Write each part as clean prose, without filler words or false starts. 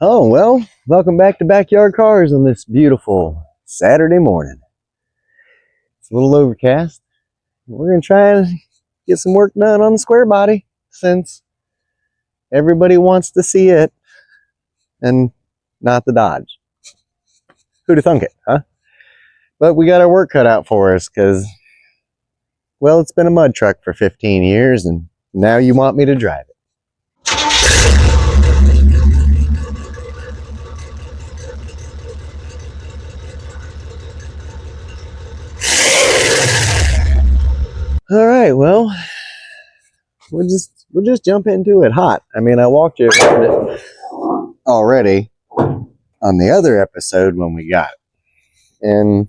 Oh, well, welcome back to Backyard Cars on this beautiful Saturday morning. It's a little overcast. We're going to try and get some work done on the square body since everybody wants to see it and not the Dodge. Who'd have thunk it, huh? But we got our work cut out for us because, well, it's been a mud truck for 15 years and now you want me to drive it. All right, well, we'll just jump into it hot. I mean, I walked you around it already on the other episode when we got it. And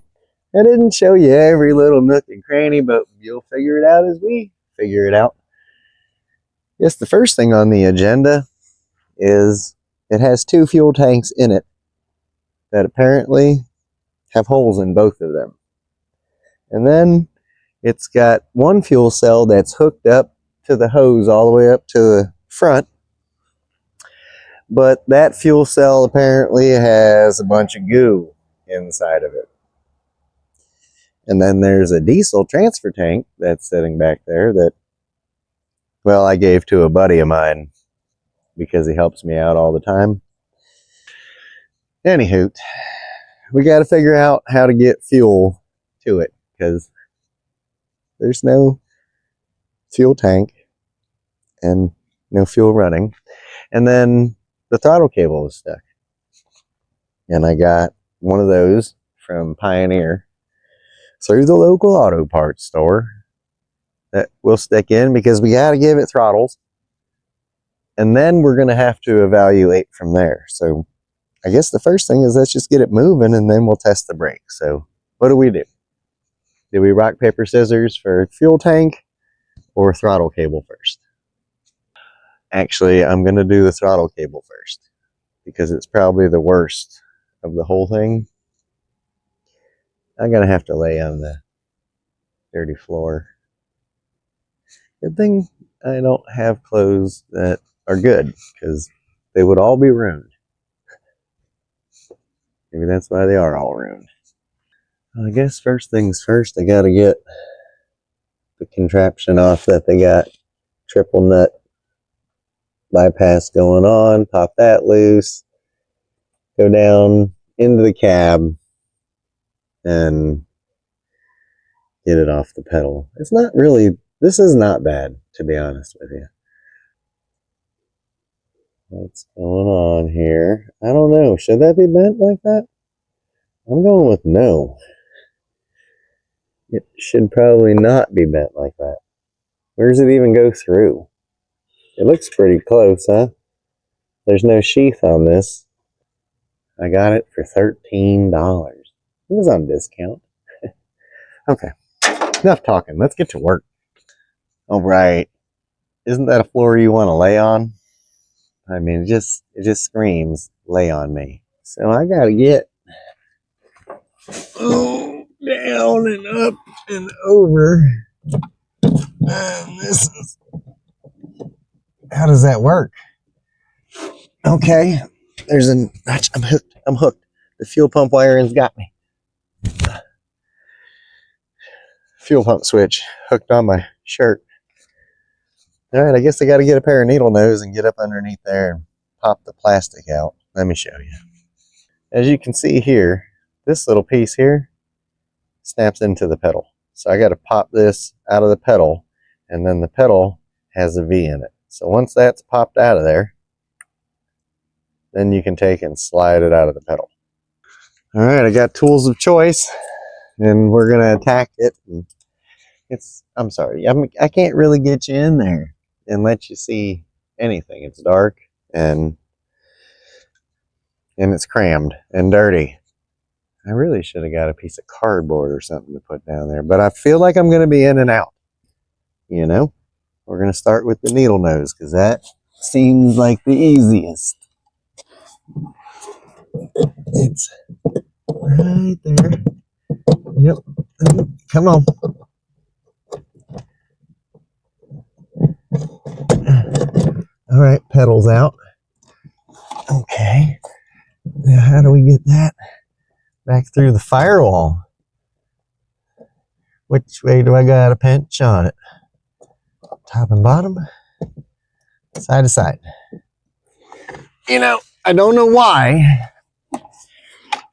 I didn't show you every little nook and cranny, but you'll figure it out as we figure it out. Yes, the first thing on the agenda is it has two fuel tanks in it that apparently have holes in both of them. And then it's got one fuel cell that's hooked up to the hose all the way up to the front. But that fuel cell apparently has a bunch of goo inside of it. And then there's a diesel transfer tank that's sitting back there that, well, I gave to a buddy of mine because he helps me out all the time. Anywho, we got to figure out how to get fuel to it because there's no fuel tank and no fuel running. And then the throttle cable is stuck. And I got one of those from Pioneer through the local auto parts store that will stick in because we got to give it throttles. And then we're going to have to evaluate from there. So I guess the first thing is let's just get it moving and then we'll test the brakes. So what do? Do we rock, paper, scissors for fuel tank or throttle cable first? Actually, I'm going to do the throttle cable first because it's probably the worst of the whole thing. I'm going to have to lay on the dirty floor. Good thing I don't have clothes that are good because they would all be ruined. Maybe that's why they are all ruined. Well, I guess first things first, I got to get the contraption off that they got. Triple nut bypass going on. Pop that loose. Go down into the cab and get it off the pedal. It's not really, this is not bad, to be honest with you. What's going on here? I don't know. Should that be bent like that? I'm going with no. It should probably not be bent like that. Where does it even go through? It looks pretty close, huh? There's no sheath on this. I got it for $13. It was on discount. Okay, enough talking. Let's get to work. All right. Isn't that a floor you want to lay on? I mean, it just screams, lay on me. So I got to get down and up and over. And this is, how does that work? Okay, there's an, I'm hooked. The fuel pump wiring's got me. Fuel pump switch hooked on my shirt. All right, I guess I got to get a pair of needle nose and get up underneath there and pop the plastic out. Let me show you. As you can see here, this little piece here snaps into the pedal. So I got to pop this out of the pedal, and then the pedal has a V in it. So once that's popped out of there, then you can take and slide it out of the pedal. All right, I got tools of choice, and we're going to attack it. And I'm sorry, I can't really get you in there and let you see anything. It's dark and it's crammed and dirty. I really should have got a piece of cardboard or something to put down there, but I feel like I'm going to be in and out. You know, we're going to start with the needle nose because that seems like the easiest. It's right there. Yep. Come on. All right, pedals out. Okay. Now how do we get that back through the firewall? Which way do I got a pinch on it? Top and bottom? Side to side. You know, I don't know why.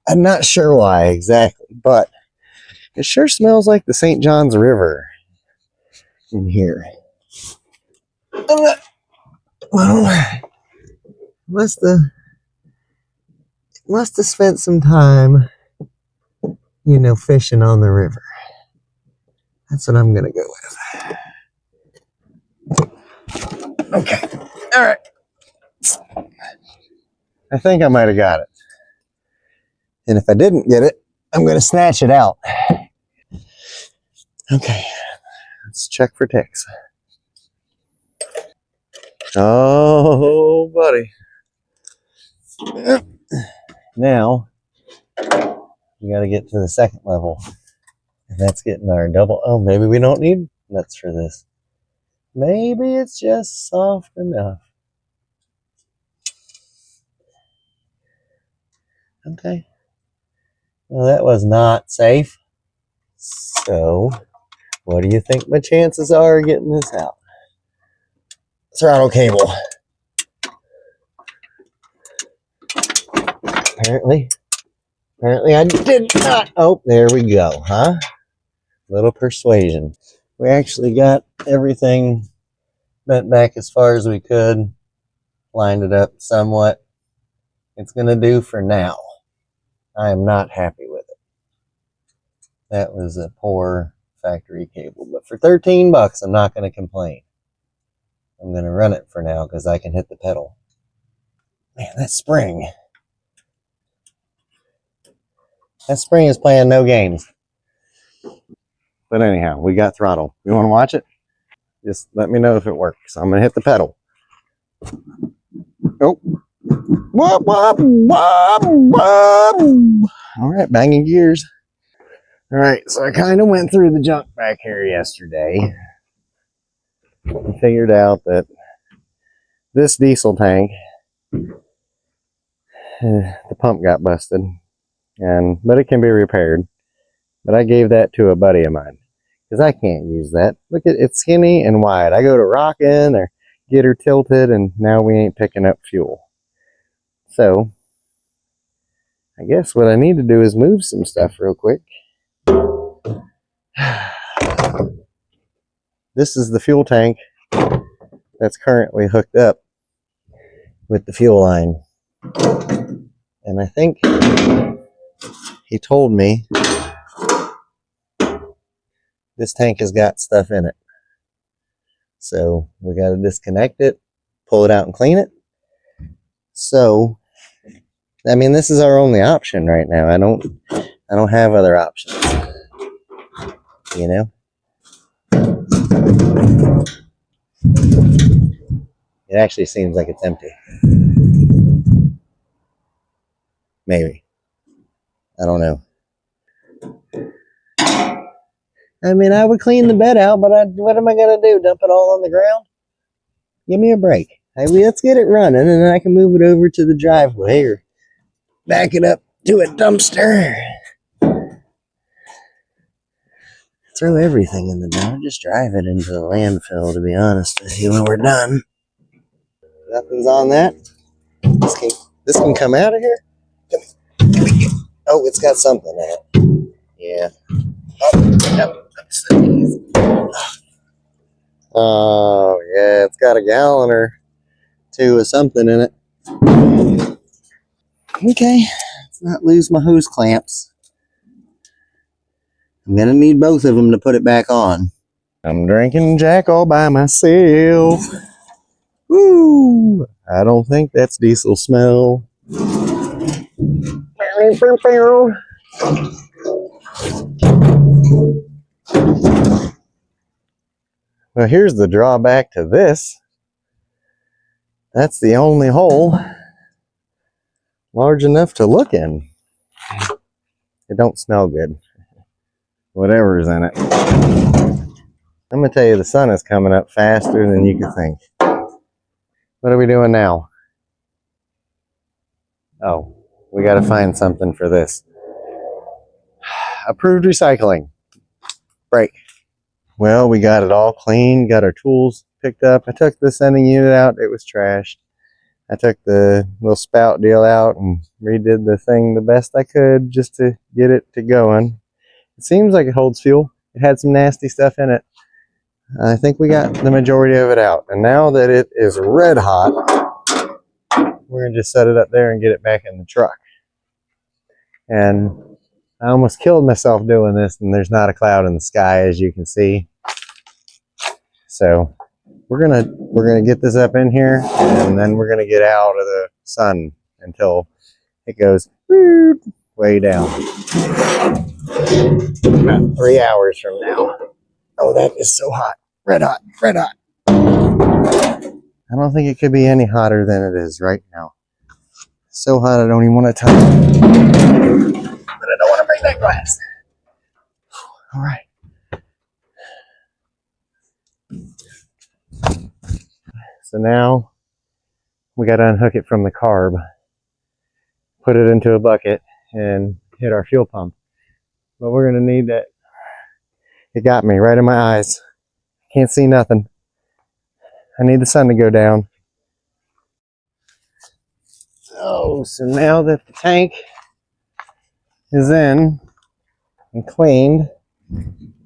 I'm not sure why exactly, but it sure smells like the St. Johns River in here. Well, must have spent some time, you know, fishing on the river. That's what I'm gonna go with. Okay. All right. I think I might have got it. And if I didn't get it, I'm gonna snatch it out. Okay. Let's check for ticks. Oh, buddy. Now, we got to get to the second level. And that's getting our double. Oh, maybe we don't need nuts for this. Maybe it's just soft enough. Okay. Well, that was not safe. So, what do you think my chances are of getting this out? Throttle cable. Apparently I did not. Oh, there we go, huh? Little persuasion. We actually got everything bent back as far as we could, lined it up somewhat. It's going to do for now. I am not happy with it. That was a poor factory cable, but for 13 bucks, I'm not going to complain. I'm going to run it for now because I can hit the pedal. Man, that spring is playing no games. But anyhow, we got throttle. You want to watch it? Just let me know if it works. I'm going to hit the pedal. Oh. All right, banging gears. All right, so I kind of went through the junk back here yesterday and figured out that this diesel tank, the pump got busted, but it can be repaired. But I gave that to a buddy of mine because I can't use that. Look at it's skinny and wide. I go to rocking or get her tilted, and now we ain't picking up fuel. So I guess what I need to do is move some stuff real quick. This is the fuel tank that's currently hooked up with the fuel line. And I think he told me this tank has got stuff in it. So we got to disconnect it, pull it out and clean it. So, I mean, this is our only option right now. I don't have other options. You know? It actually seems like it's empty. Maybe. I don't know. I mean, I would clean the bed out, but what am I going to do? Dump it all on the ground? Give me a break. Let's get it running, and then I can move it over to the driveway or back it up to a dumpster. Throw everything in the dump. Just drive it into the landfill, to be honest with you, when we're done. Nothing's on that. This can come out of here? Oh, it's got something in it. Yeah. Oh, no. Oh, yeah, it's got a gallon or two of something in it. Okay, let's not lose my hose clamps. I'm gonna need both of them to put it back on. I'm drinking Jack all by myself. Woo! I don't think that's diesel smell. Well, here's the drawback to this. That's the only hole large enough to look in. It don't smell good. Whatever's in it. I'm gonna tell you, the sun is coming up faster than you could think. What are we doing now? Oh, we got to find something for this. Approved recycling. Break. Well, we got it all clean, got our tools picked up. I took the sending unit out, it was trashed. I took the little spout deal out and redid the thing the best I could just to get it to going. It seems like it holds fuel. It had some nasty stuff in it. I think we got the majority of it out. And now that it is red hot, we're going to just set it up there and get it back in the truck. And I almost killed myself doing this, and there's not a cloud in the sky, as you can see. So we're gonna get this up in here, and then we're gonna get out of the sun until it goes way down. About 3 hours from now. Oh, that is so hot. Red hot, red hot. I don't think it could be any hotter than it is right now. So hot I don't even want to touch it. But I don't want to break that glass. All right. So now we got to unhook it from the carb, put it into a bucket, and hit our fuel pump. But we're going to need that. It got me right in my eyes. Can't see nothing. I need the sun to go down. Oh, so now that the tank is in and cleaned,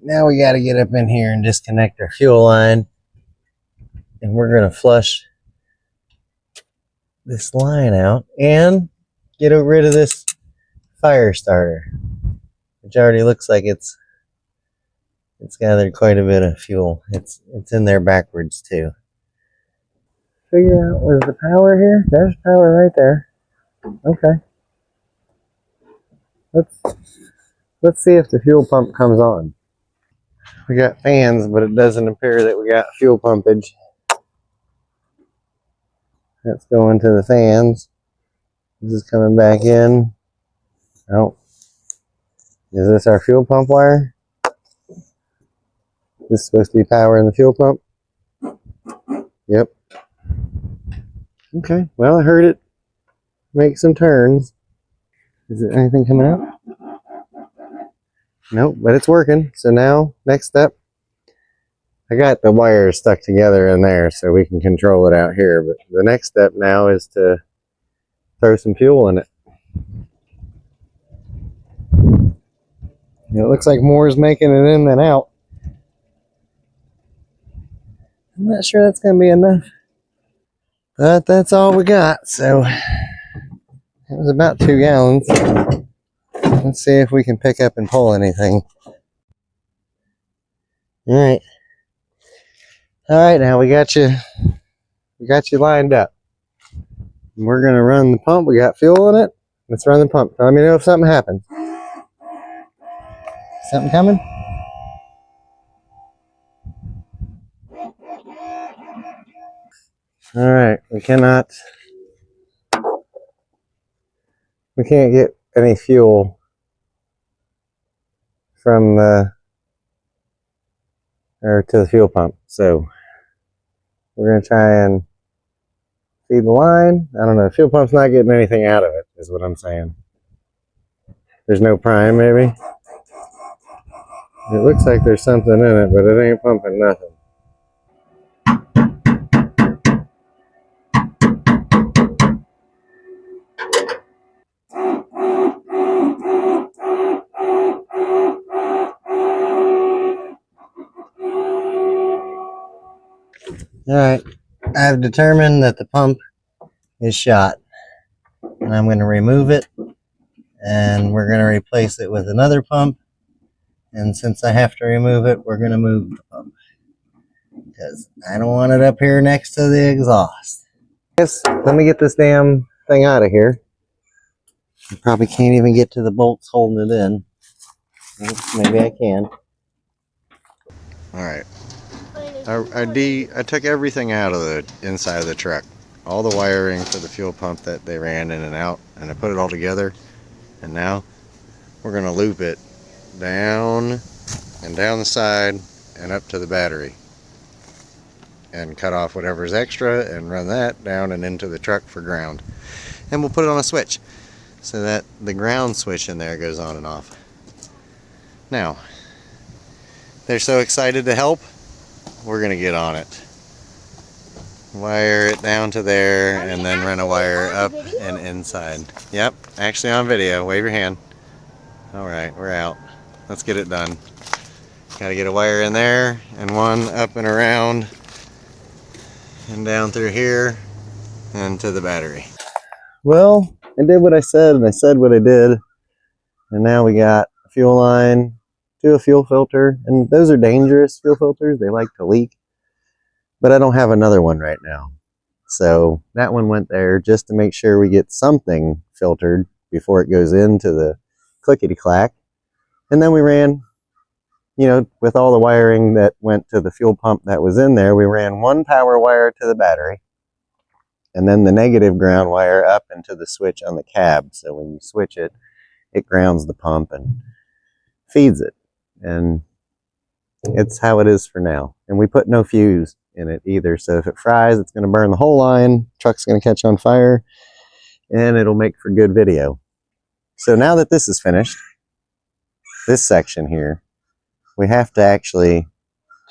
now we got to get up in here and disconnect our fuel line. And we're going to flush this line out and get rid of this fire starter, which already looks like it's gathered quite a bit of fuel. It's in there backwards too. Figure out, was the power here? There's power right there. Okay. Let's see if the fuel pump comes on. We got fans, but it doesn't appear that we got fuel pumpage. That's going to the fans. This is coming back in. Oh. Is this our fuel pump wire? This is supposed to be powering the fuel pump? Yep. Okay, well, I heard it make some turns. Is there anything coming out? Nope, but it's working. So now, next step, I got the wires stuck together in there so we can control it out here. But the next step now is to throw some fuel in it. It looks like more is making it in than out. I'm not sure that's going to be enough. But that's all we got. So it was about 2 gallons. Let's see if we can pick up and pull anything. Alright. Alright, now we got you lined up. We're gonna run the pump. We got fuel in it. Let's run the pump. Let me know if something happens. Something coming? Alright, we can't get any fuel from to the fuel pump. So we're gonna try and feed the line. I don't know, the fuel pump's not getting anything out of it, is what I'm saying. There's no prime, maybe? It looks like there's something in it, but it ain't pumping nothing. Alright, I've determined that the pump is shot. And I'm going to remove it, and we're going to replace it with another pump. And since I have to remove it, we're going to move the pump, because I don't want it up here next to the exhaust. Yes, let me get this damn thing out of here. I probably can't even get to the bolts holding it in. Maybe I can. Alright. I took everything out of the inside of the truck. All the wiring for the fuel pump that they ran in and out, and I put it all together. And now we're going to loop it down and down the side and up to the battery, and cut off whatever's extra and run that down and into the truck for ground. and we'll put it on a switch so that the ground switch in there goes on and off. Now, they're so excited to help, we're gonna get on it. Wire it down to there and then run a wire up and inside. Yep, actually on video. Wave your hand. Alright, we're out. Let's get it done. Gotta get a wire in there and one up and around and down through here and to the battery. Well, I did what I said and I said what I did. And now we got a fuel line to a fuel filter. And those are dangerous fuel filters. They like to leak. But I don't have another one right now. So that one went there just to make sure we get something filtered before it goes into the clickety-clack. And then we ran, you know, with all the wiring that went to the fuel pump that was in there, we ran one power wire to the battery and then the negative ground wire up into the switch on the cab. So when you switch it, it grounds the pump and feeds it. And it's how it is for now. And we put no fuse in it either. So if it fries, it's going to burn the whole line. Truck's going to catch on fire and it'll make for good video. So now that this is finished, this section here, we have to actually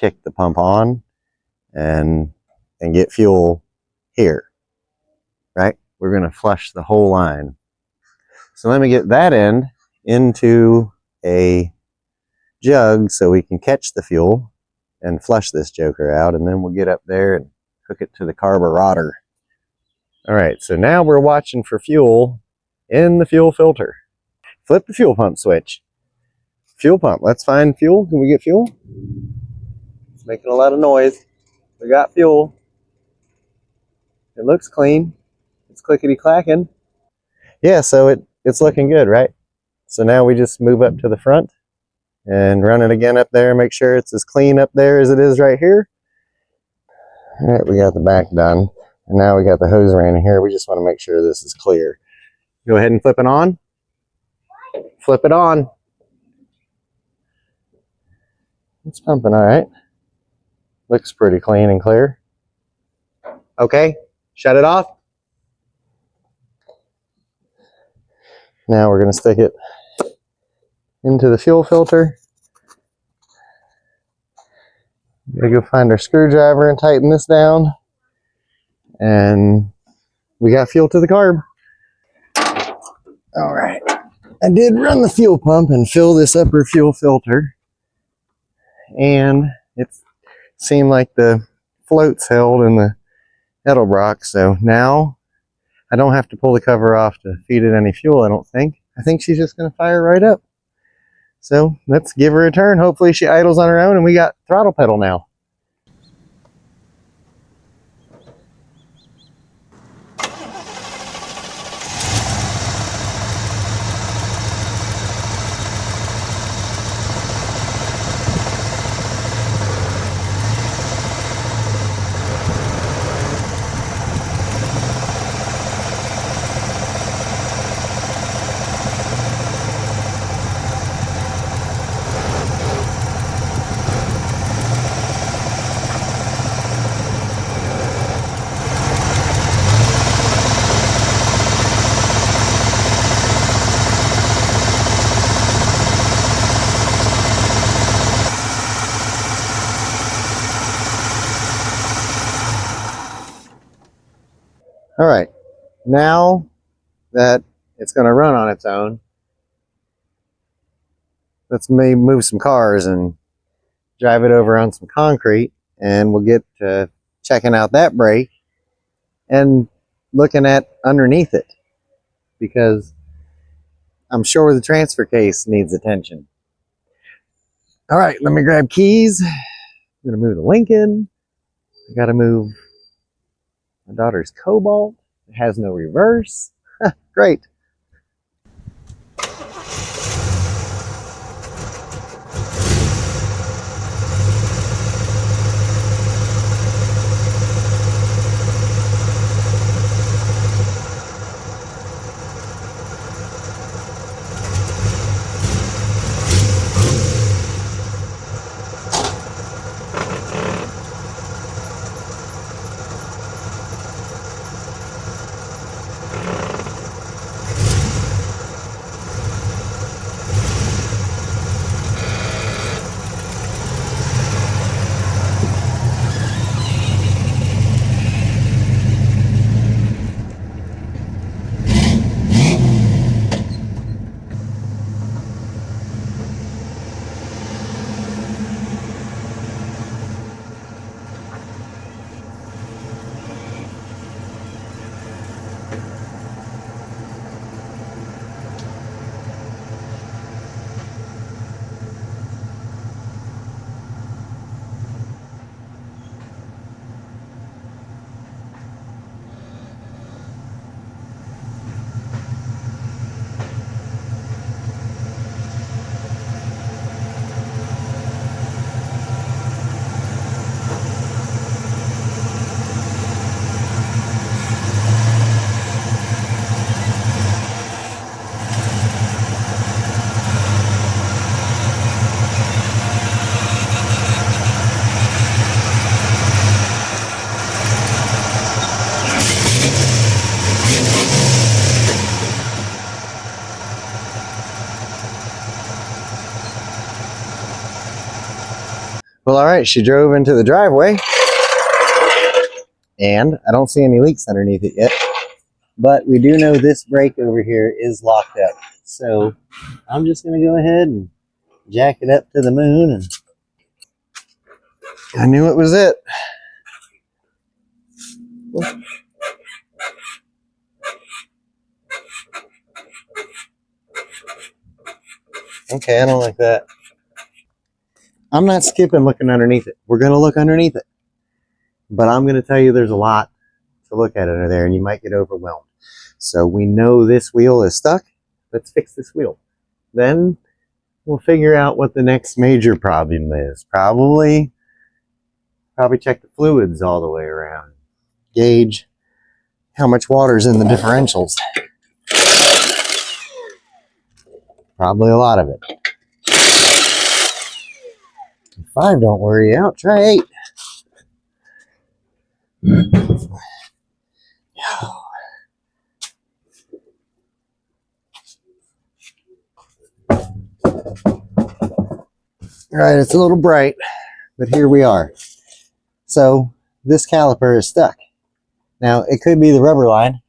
kick the pump on and get fuel here, right? We're going to flush the whole line. So let me get that end into a jug so we can catch the fuel and flush this joker out, and then we'll get up there and hook it to the carburetor. All right, so now we're watching for fuel in the fuel filter. Flip the fuel pump switch. Fuel pump, let's find fuel. Can we get fuel? It's making a lot of noise. We got fuel. It looks clean. It's clickety-clacking. Yeah, so it's looking good, right? So now we just move up to the front and run it again up there, make sure it's as clean up there as it is right here. All right, we got the back done. And now we got the hose ran in here. We just want to make sure this is clear. Go ahead and flip it on. Flip it on. It's pumping all right. Looks pretty clean and clear. Okay, shut it off. Now we're going to stick it into the fuel filter. Gotta go find our screwdriver and tighten this down. And we got fuel to the carb. All right. I did run the fuel pump and fill this upper fuel filter. And it seemed like the floats held in the Edelbrock. So now I don't have to pull the cover off to feed it any fuel, I don't think. I think she's just going to fire right up. So let's give her a turn. Hopefully she idles on her own and we got throttle pedal now. All right, now that it's going to run on its own, let's maybe move some cars and drive it over on some concrete, and we'll get to checking out that brake and looking at underneath it, because I'm sure the transfer case needs attention. All right, let me grab keys. I'm going to move the Lincoln. I got to move my daughter's Cobalt. It has no reverse. Great. all right, she drove into the driveway, and I don't see any leaks underneath it yet, but we do know this brake over here is locked up. So I'm just going to go ahead and jack it up to the moon, and I knew it was it. Okay, I don't like that. I'm not skipping looking underneath it. We're going to look underneath it. But I'm going to tell you there's a lot to look at under there, and you might get overwhelmed. So we know this wheel is stuck. Let's fix this wheel. Then we'll figure out what the next major problem is. Probably check the fluids all the way around. Gauge how much water's in the differentials. Probably a lot of it. If 5 don't wear you out, try 8. Alright, it's a little bright, but here we are. So this caliper is stuck. Now it could be the rubber line,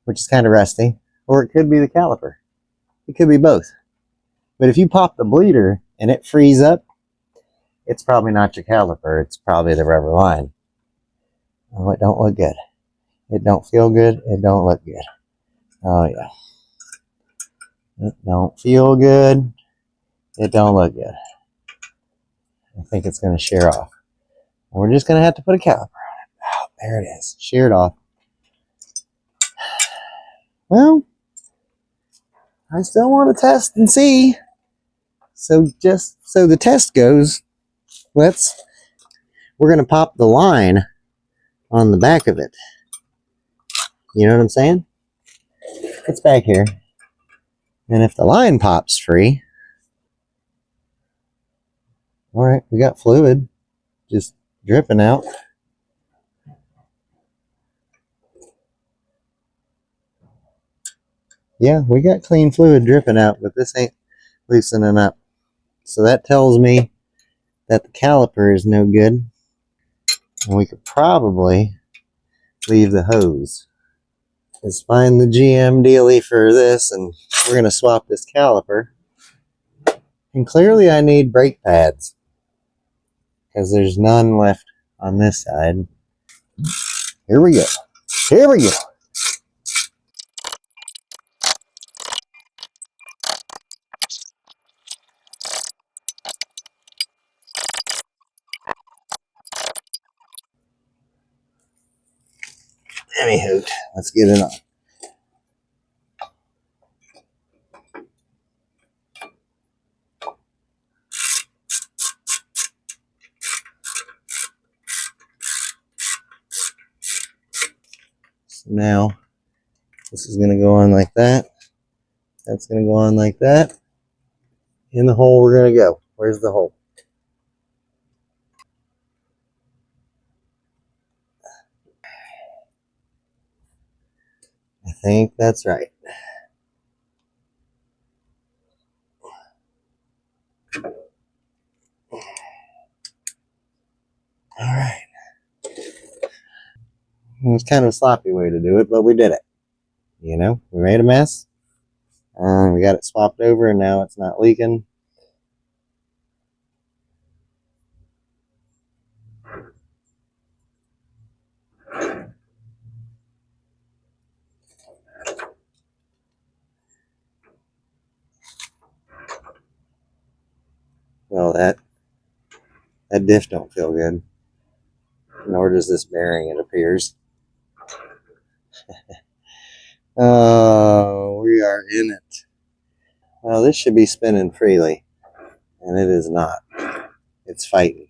which is kind of rusty, or it could be the caliper. It could be both. But if you pop the bleeder and it frees up, it's probably not your caliper, it's probably the rubber line. Oh, it don't look good. It don't feel good, it don't look good. Oh yeah. It don't feel good, it don't look good. I think it's going to shear off. We're just going to have to put a caliper on it. Oh, there it is. Sheared off. Well, I still want to test and see. So just so the test goes, we're going to pop the line on the back of it. You know what I'm saying? It's back here. And if the line pops free, all right, we got fluid just dripping out. Yeah, we got clean fluid dripping out, but this ain't loosening up. So that tells me that the caliper is no good. And we could probably leave the hose. Let's find the GM dealie for this, and we're going to swap this caliper. And clearly I need brake pads, because there's none left on this side. Here we go. Here we go. Anywho, let's get it on. So now, this is going to go on like that. That's going to go on like that. In the hole we're going to go. Where's the hole? I think that's right. All right. It was kind of a sloppy way to do it, but we did it. You know, we made a mess. We got it swapped over, and now it's not leaking. Well, that diff don't feel good. Nor does this bearing, it appears. Oh, we are in it. Well, this should be spinning freely, and it is not. It's fighting.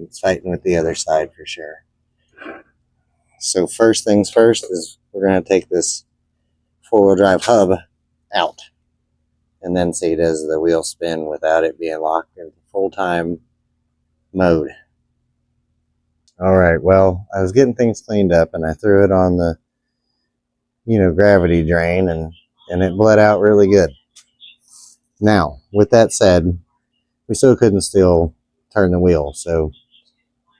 It's fighting with the other side for sure. So first things first is we're going to take this four-wheel drive hub out, and then see does the wheel spin without it being locked into full-time mode. All right, well, I was getting things cleaned up, and I threw it on the, gravity drain, and it bled out really good. Now, with that said, we still couldn't still turn the wheel. So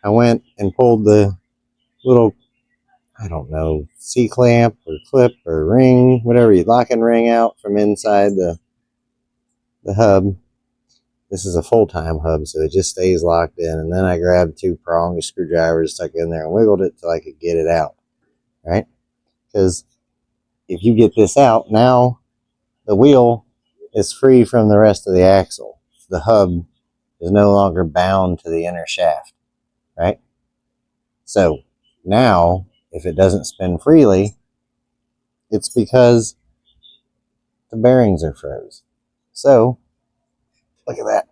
I went and pulled the little, I don't know, C-clamp or clip or ring, whatever you lock and ring out from inside the hub. This is a full-time hub, so it just stays locked in. And then I grabbed 2 prong screwdrivers, stuck in there, and wiggled it till I could get it out, right? Because if you get this out, now the wheel is free from the rest of the axle. The hub is no longer bound to the inner shaft, right? So now, if it doesn't spin freely, it's because the bearings are froze. So, look at that.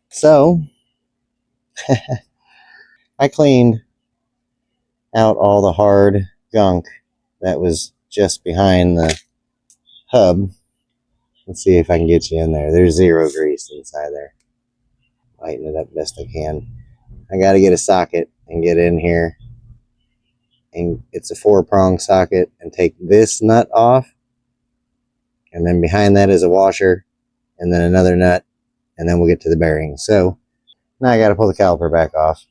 So, I cleaned out all the hard gunk that was just behind the hub. Let's see if I can get you in there. There's 0 grease inside there. Lighten it up best I can. I got to get a socket and get in here. And it's a 4-prong socket, and take this nut off. And then behind that is a washer, and then another nut, and then we'll get to the bearings. So now I got to pull the caliper back off,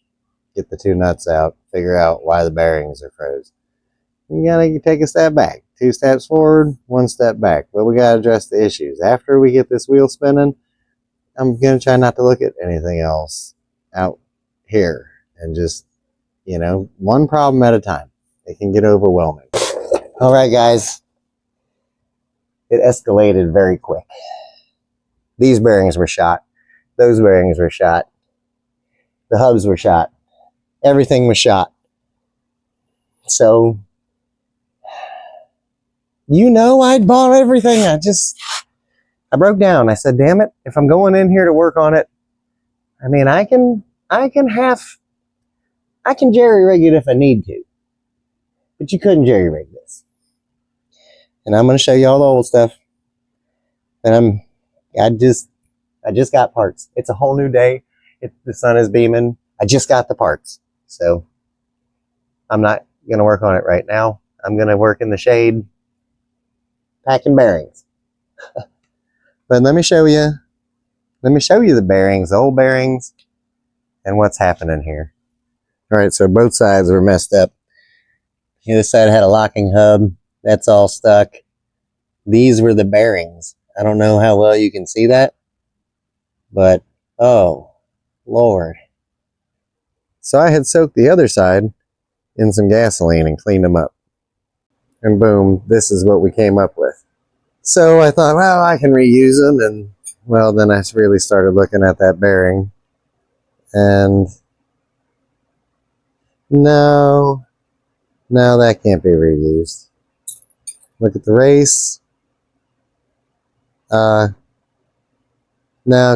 get the 2 nuts out, figure out why the bearings are froze. You got to take a step back. 2 steps forward, 1 step back. But we got to address the issues. After we get this wheel spinning, I'm going to try not to look at anything else out here and just, you know, one problem at a time. It can get overwhelming. All right, guys. It escalated very quick. These bearings were shot. Those bearings were shot. The hubs were shot. Everything was shot. So, you know, I'd bought everything. I broke down. I said, damn it, if I'm going in here to work on it, I mean, I can jerry rig it if I need to. But you couldn't jerry rig this. And I'm going to show you all the old stuff. And I just got parts. It's a whole new day. The sun is beaming. I just got the parts. So I'm not going to work on it right now. I'm going to work in the shade packing bearings. But let me show you the bearings, the old bearings, and what's happening here. All right, so both sides were messed up. The other side had a locking hub. That's all stuck. These were the bearings. I don't know how well you can see that, but oh, Lord. So I had soaked the other side in some gasoline and cleaned them up. And boom, this is what we came up with. So I thought, well, I can reuse them. And well, then I really started looking at that bearing. And no, that can't be reused. Look at the race. No,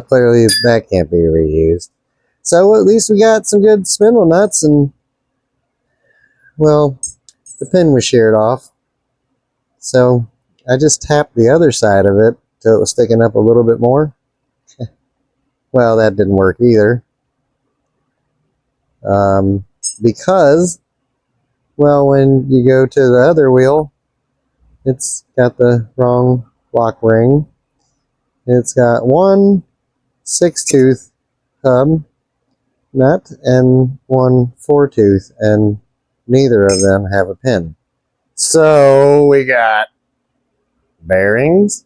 clearly that can't be reused. So at least we got some good spindle nuts, and well, the pin was sheared off. So I just tapped the other side of it till it was sticking up a little bit more. Well, that didn't work either. Because, well, when you go to the other wheel, it's got the wrong lock ring. It's got 1 6-tooth hub nut and 1 4-tooth, and neither of them have a pin. So we got bearings,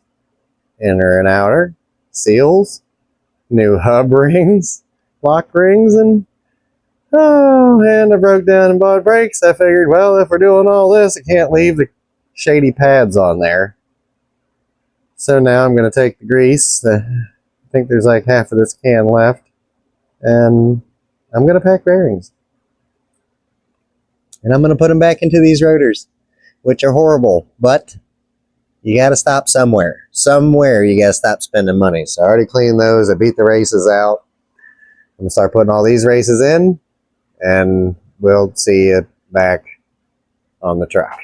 inner and outer, seals, new hub rings, lock rings, and I broke down and bought brakes. I figured, well, if we're doing all this, I can't leave the shady pads on there. So now I'm going to take the grease. I think there's like half of this can left. And I'm going to pack bearings. And I'm going to put them back into these rotors, which are horrible. But you got to stop somewhere. Somewhere you got to stop spending money. So I already cleaned those. I beat the races out. I'm going to start putting all these races in. And we'll see you back on the track.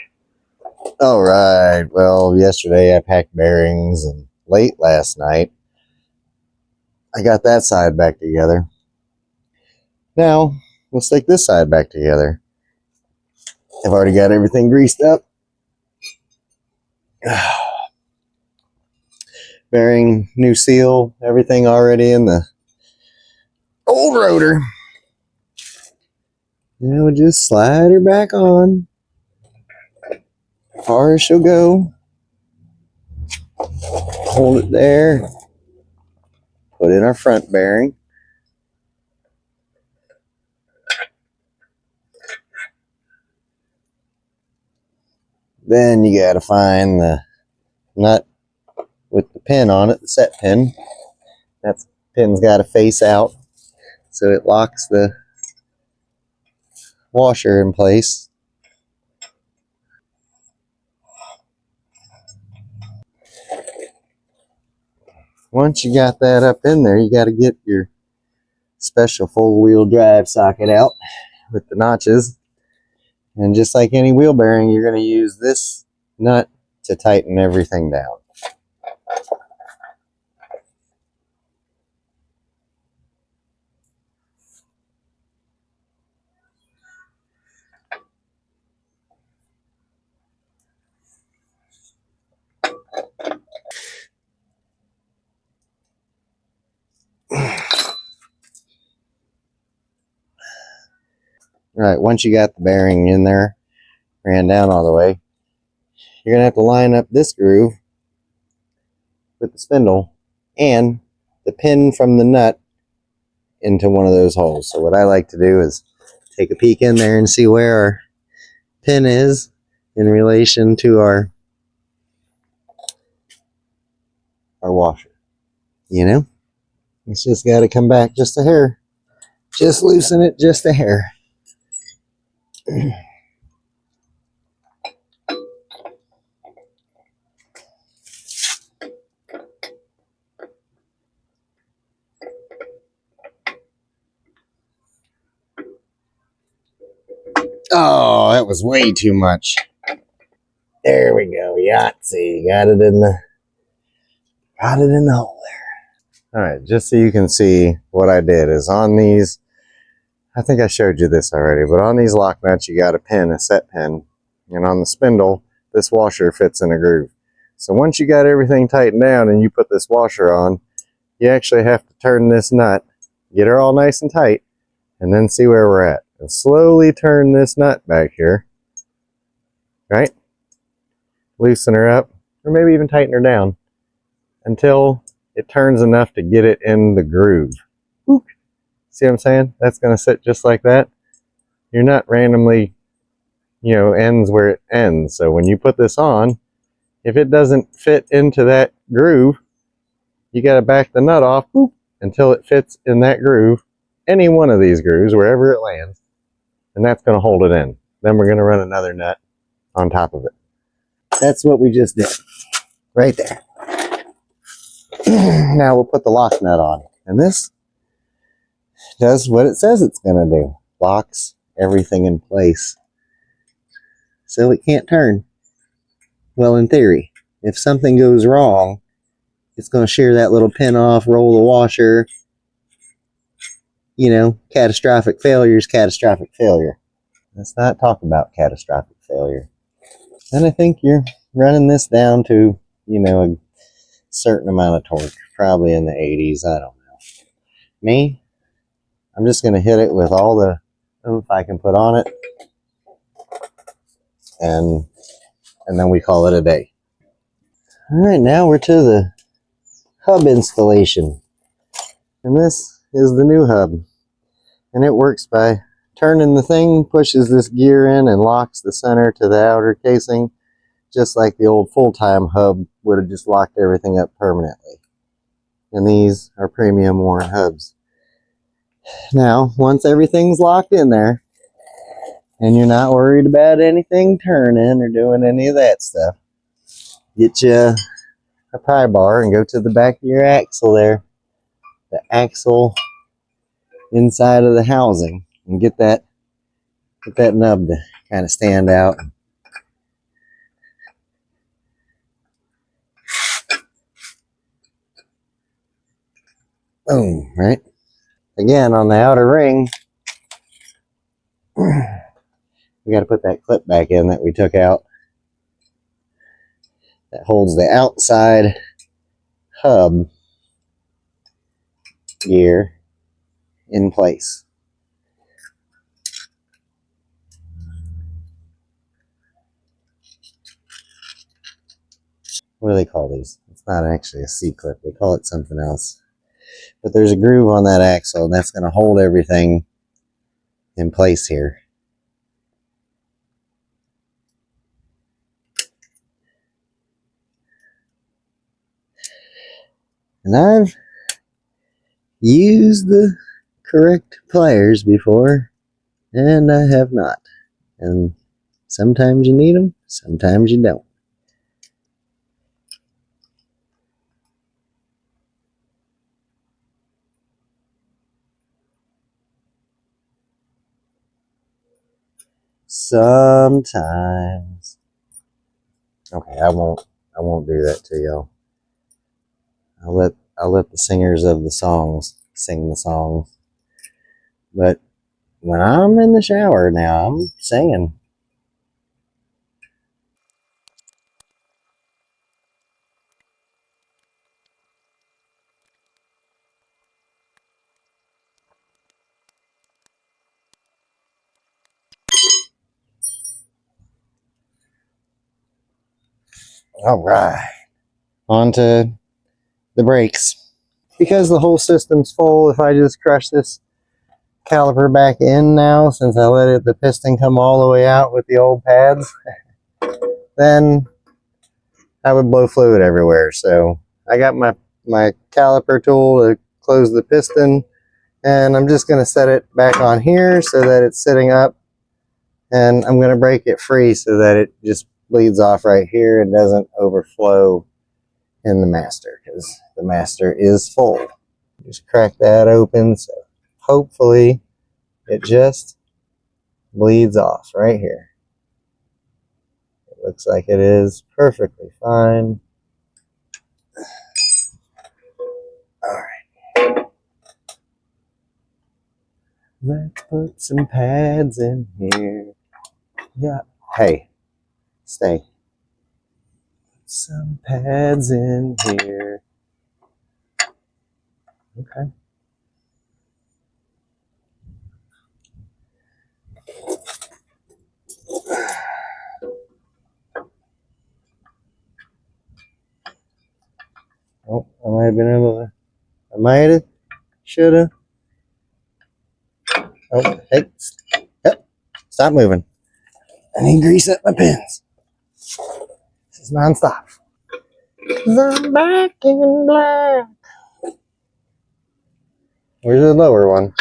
All right. Well, yesterday I packed bearings, and late last night I got that side back together. Now we'll stick this side back together. I've already got everything greased up. bearing, new seal, everything already in the old rotor. Now we'll just slide her back on. As far as she'll go. Hold it there. Put in our front bearing. Then you gotta find the nut with the pin on it, the set pin. That pin's gotta face out so it locks the washer in place. Once you got that up in there, you gotta get your special four-wheel drive socket out with the notches. And just like any wheel bearing, you're gonna use this nut to tighten everything down. Alright, once you got the bearing in there, ran down all the way, you're going to have to line up this groove with the spindle and the pin from the nut into one of those holes. So what I like to do is take a peek in there and see where our pin is in relation to our washer. You know? It's just got to come back just a hair. Just loosen it just a hair. Oh, that was way too much. There we go. Yahtzee. Got it in the hole there. Alright, just so you can see what I did is on these, I think I showed you this already, but on these lock nuts you got a pin, a set pin, and on the spindle this washer fits in a groove. So once you got everything tightened down and you put this washer on, you actually have to turn this nut, get her all nice and tight, and then see where we're at. And slowly turn this nut back here, right? Loosen her up, or maybe even tighten her down until it turns enough to get it in the groove. Whoop. See what I'm saying? That's going to sit just like that. Your nut randomly, ends where it ends. So when you put this on, if it doesn't fit into that groove, you got to back the nut off whoop, until it fits in that groove, any one of these grooves, wherever it lands, and that's going to hold it in. Then we're going to run another nut on top of it. That's what we just did, right there. Now we'll put the lock nut on, and this does what it says it's going to do. Locks everything in place so it can't turn. Well, in theory, if something goes wrong, it's going to shear that little pin off, roll the washer. Catastrophic failure is catastrophic failure. Let's not talk about catastrophic failure. And I think you're running this down to, a certain amount of torque, probably in the 80s. I don't know. Me, I'm just going to hit it with all the oomph I can put on it, and then we call it a day. All right, now we're to the hub installation, and this is the new hub, and it works by turning the thing, pushes this gear in and locks the center to the outer casing, just like the old full-time hub would have just locked everything up permanently. And these are premium Warren hubs. Now, once everything's locked in there, and you're not worried about anything turning or doing any of that stuff, get you a pry bar and go to the back of your axle there, the axle inside of the housing, and get that nub to kind of stand out. Boom, right? Again, on the outer ring, we got to put that clip back in that we took out. That holds the outside hub gear in place. What do they call these? It's not actually a C-clip. They call it something else. But there's a groove on that axle, and that's going to hold everything in place here. And I've used the correct pliers before, and I have not. And sometimes you need them, sometimes you don't. Sometimes. Okay, I won't do that to y'all. I'll let the singers of the songs sing the songs. But when I'm in the shower now, I'm singing. All right. On to the brakes. Because the whole system's full, if I just crush this caliper back in now, since I let the piston come all the way out with the old pads, then I would blow fluid everywhere. So I got my caliper tool to close the piston, and I'm just going to set it back on here so that it's sitting up, and I'm going to break it free so that it just bleeds off right here and doesn't overflow in the master, because the master is full. Just crack that open, so hopefully it just bleeds off right here. It looks like it is perfectly fine. Alright. Let's put some pads in here. Yeah. Hey, stay. Put some pads in here. Okay. Oh, I might have been able to. I might have. Should have. Oh, hey. Yep. Stop moving. I need to grease up my pins. This is non-stop. 'Cause I'm back in black. Where's the lower one?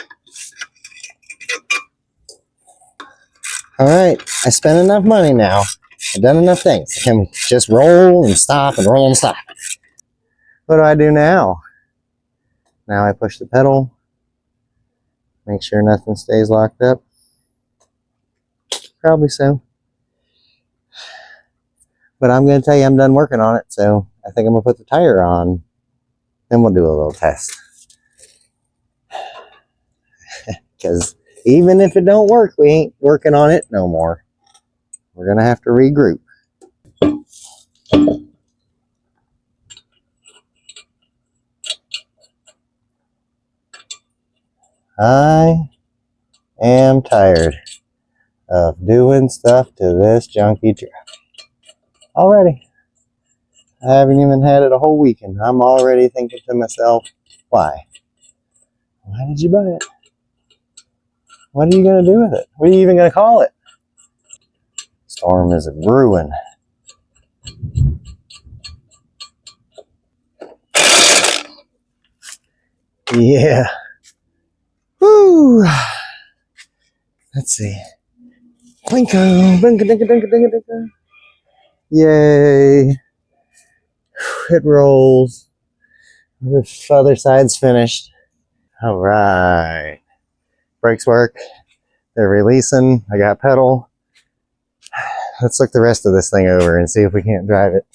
Alright, I spent enough money now. I've done enough things. I can just roll and stop and roll and stop. What do I do now? Now I push the pedal. Make sure nothing stays locked up. Probably so. But I'm going to tell you I'm done working on it, so I think I'm going to put the tire on. Then we'll do a little test. Because even if it don't work, we ain't working on it no more. We're going to have to regroup. I am tired of doing stuff to this junky truck. Already. I haven't even had it a whole weekend. I'm already thinking to myself, why? Why did you buy it? What are you going to do with it? What are you even going to call it? Storm is brewing. Yeah. Woo. Let's see. Blinko. Blinka, dinka, dinka, dinka, dinka. Yay. It rolls. The other side's finished. All right. Brakes work. They're releasing. I got pedal. Let's look the rest of this thing over and see if we can't drive it.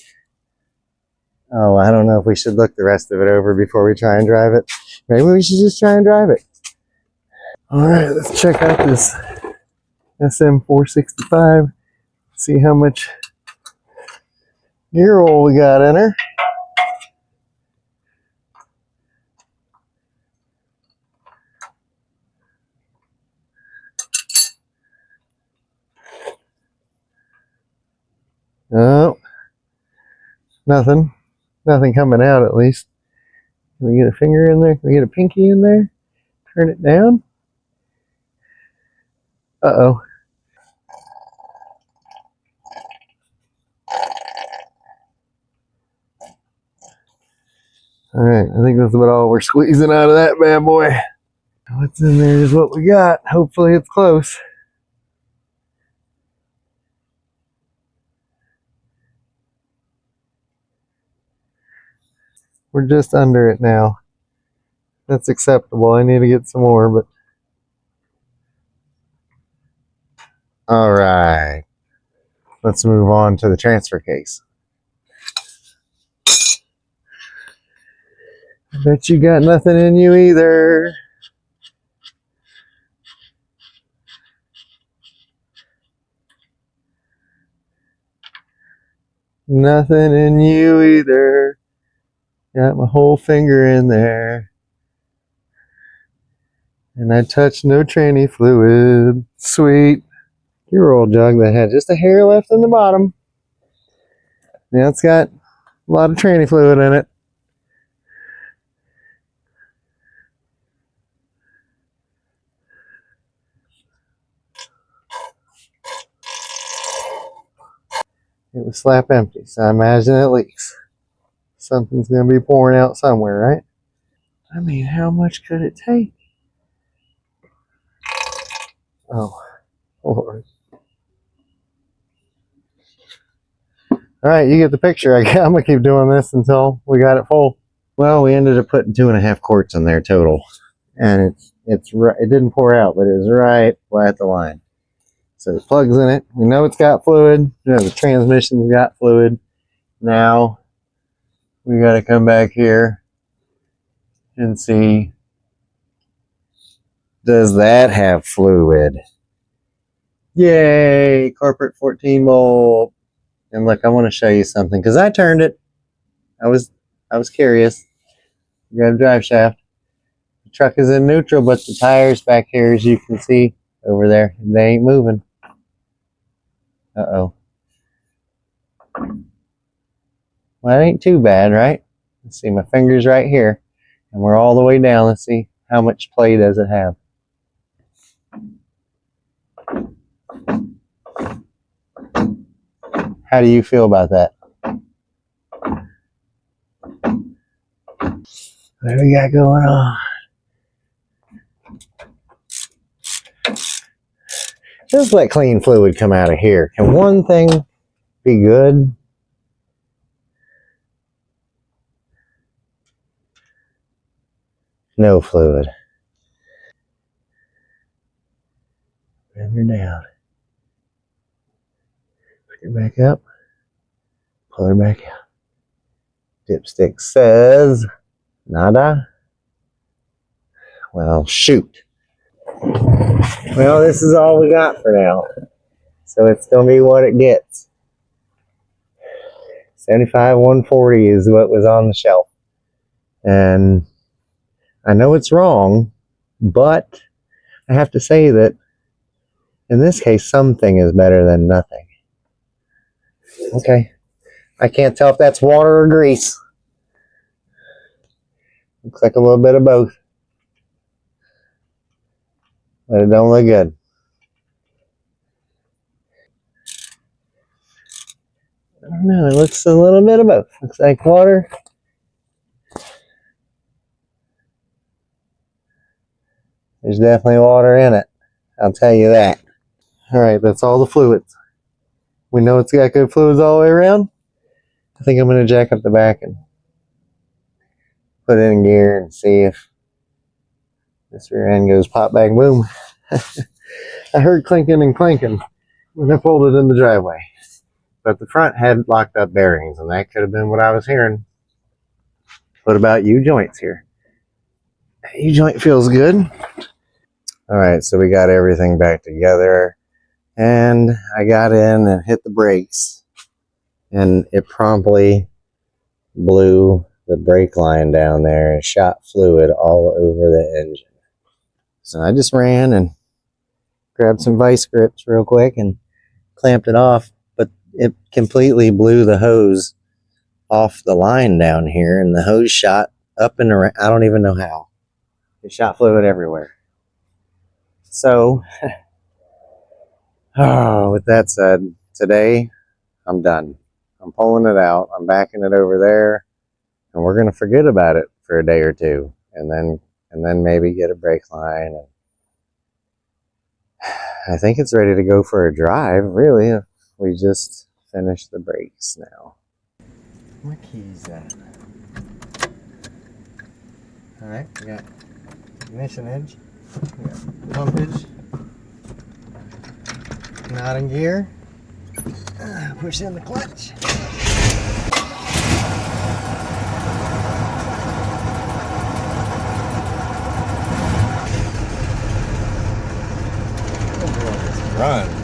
Oh, I don't know if we should look the rest of it over before we try and drive it. Maybe we should just try and drive it. All right, let's check out this SM465. See how much gear oil we got in her. Nothing. Nothing coming out at least. Can we get a finger in there? Can we get a pinky in there? Turn it down. Uh-oh. Alright, I think that's about all we're squeezing out of that bad boy. What's in there is what we got. Hopefully it's close. We're just under it now. That's acceptable. I need to get some more, but... Alright. Let's move on to the transfer case. I bet you got nothing in you either. Nothing in you either. Got my whole finger in there. And I touched no tranny fluid. Sweet. Your old jug that had just a hair left in the bottom. Now it's got a lot of tranny fluid in it. It was slap empty, so I imagine it leaks. Something's going to be pouring out somewhere, right? I mean, how much could it take? Oh, Lord. Alright, you get the picture. I'm going to keep doing this until we got it full. Well, we ended up putting 2.5 quarts in there total. And it didn't pour out, but it was right at the line. So it plugs in it. We know it's got fluid. You know, the transmission's got fluid. Now we got to come back here and see, does that have fluid? Yay! Corporate 14 volt. And look, I want to show you something because I turned it. I was curious. You got a drive shaft. The truck is in neutral, but the tires back here, as you can see over there, they ain't moving. Uh-oh. Well, that ain't too bad, right? Let's see, my finger's right here. And we're all the way down. Let's see, how much play does it have? How do you feel about that? What do we got going on? Just let clean fluid come out of here. Can one thing be good? No fluid. Bend her down. Pick her back up. Pull her back out. Dipstick says nada. Well, shoot. Well, this is all we got for now. So it's going to be what it gets. 75 140 is what was on the shelf. And I know it's wrong, but I have to say that in this case, something is better than nothing. Okay. I can't tell if that's water or grease. Looks like a little bit of both. But it don't look good. I don't know. It looks a little bit of both. Looks like water. There's definitely water in it. I'll tell you that. Alright, that's all the fluids. We know it's got good fluids all the way around. I think I'm going to jack up the back and put it in gear and see if this rear end goes pop, bang, boom. I heard clinking and clanking when I pulled it in the driveway. But the front had locked up bearings, and that could have been what I was hearing. What about U-joints here? U-joint feels good. Alright, so we got everything back together. And I got in and hit the brakes. And it promptly blew the brake line down there and shot fluid all over the engine. So I just ran and grabbed some vice grips real quick and clamped it off. But it completely blew the hose off the line down here, and the hose shot up and around. I don't even know how. It shot fluid everywhere. So, with that said, today I'm done. I'm pulling it out. I'm backing it over there, and we're gonna forget about it for a day or two, and then maybe get a brake line. And I think it's ready to go for a drive. Really, we just finished the brakes now. Where my keys at? All right, we got ignition edge. We got pumpage. Not in gear. Push in the clutch. Runs.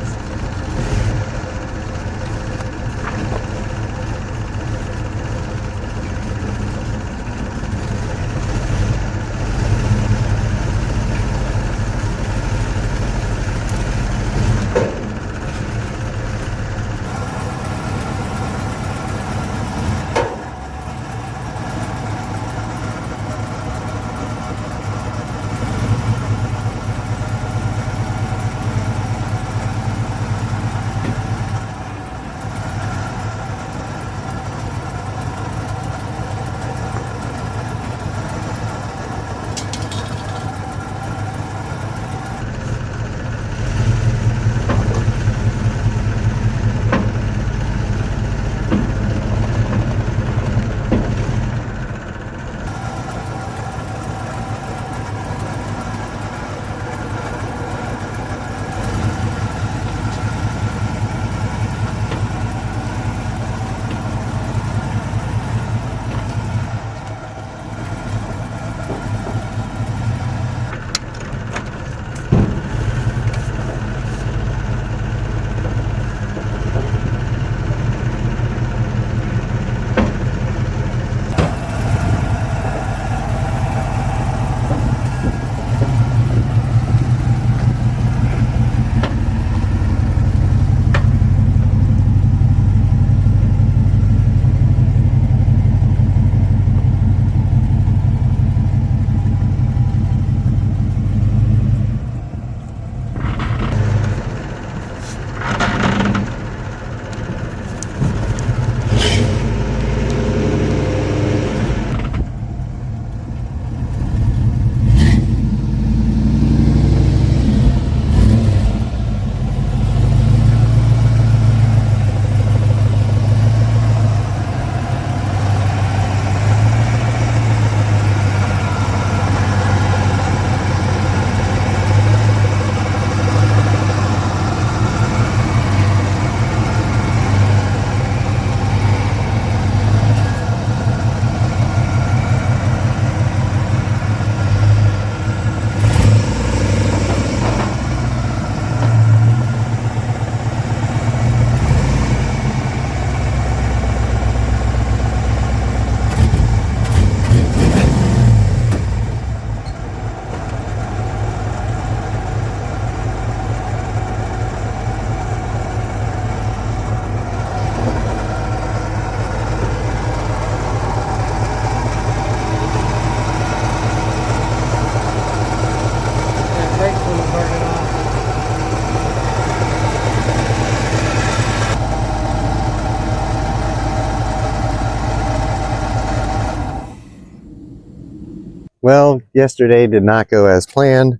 Well, yesterday did not go as planned,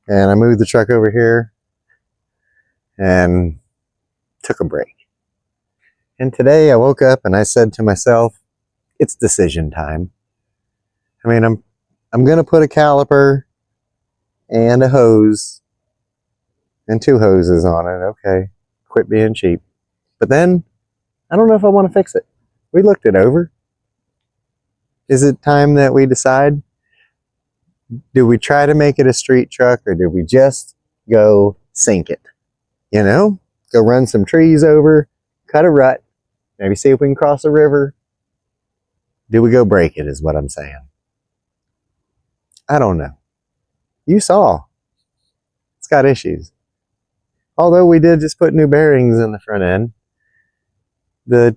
and I moved the truck over here and took a break. And today I woke up and I said to myself, it's decision time. I mean, I'm going to put a caliper and a hose and 2 hoses on it. Okay, quit being cheap. But then, I don't know if I want to fix it. We looked it over. Is it time that we decide? Do we try to make it a street truck, or do we just go sink it? You know, go run some trees over, cut a rut, maybe see if we can cross a river. Do we go break it is what I'm saying. I don't know. You saw. It's got issues. Although we did just put new bearings in the front end, the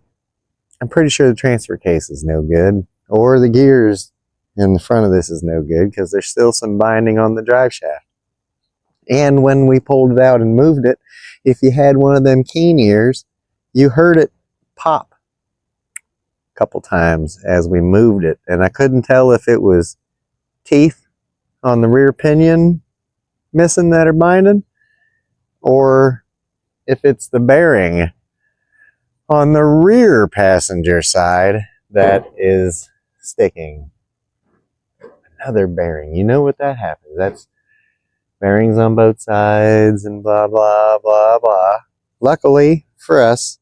I'm pretty sure the transfer case is no good, or the gears in the front of this is no good because there's still some binding on the drive shaft. And when we pulled it out and moved it, if you had one of them keen ears, you heard it pop a couple times as we moved it. And I couldn't tell if it was teeth on the rear pinion missing that are binding, or if it's the bearing on the rear passenger side that is sticking. Another bearing. You know what that happens. That's bearings on both sides and blah, blah, blah, blah. Luckily for us,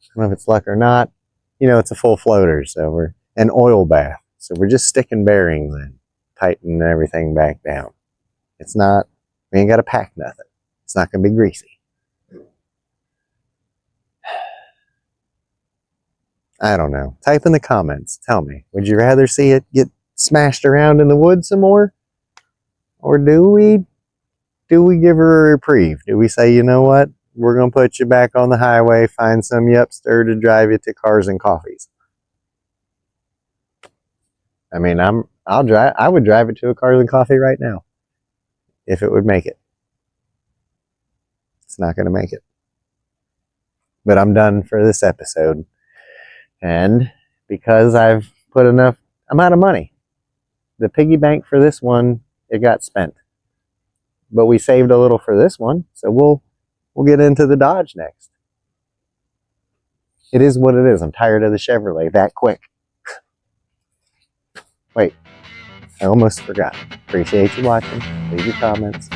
I don't know if it's luck or not, you know, it's a full floater, so we're an oil bath. So we're just sticking bearings in, tightening everything back down. It's not, we ain't got to pack nothing. It's not going to be greasy. I don't know. Type in the comments. Tell me, would you rather see it get smashed around in the woods some more? Or do we give her a reprieve? Do we say, you know what? We're going to put you back on the highway, find some yupster to drive you to Cars and Coffees. I mean, I would drive it to a Cars and Coffee right now if it would make it. It's not going to make it. But I'm done for this episode. And because I've put enough amount of money, the piggy bank for this one, it got spent. But we saved a little for this one, so we'll get into the Dodge next. It is what it is. I'm tired of the Chevrolet that quick. Wait, I almost forgot. Appreciate you watching. Leave your comments.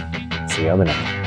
See you on the next one.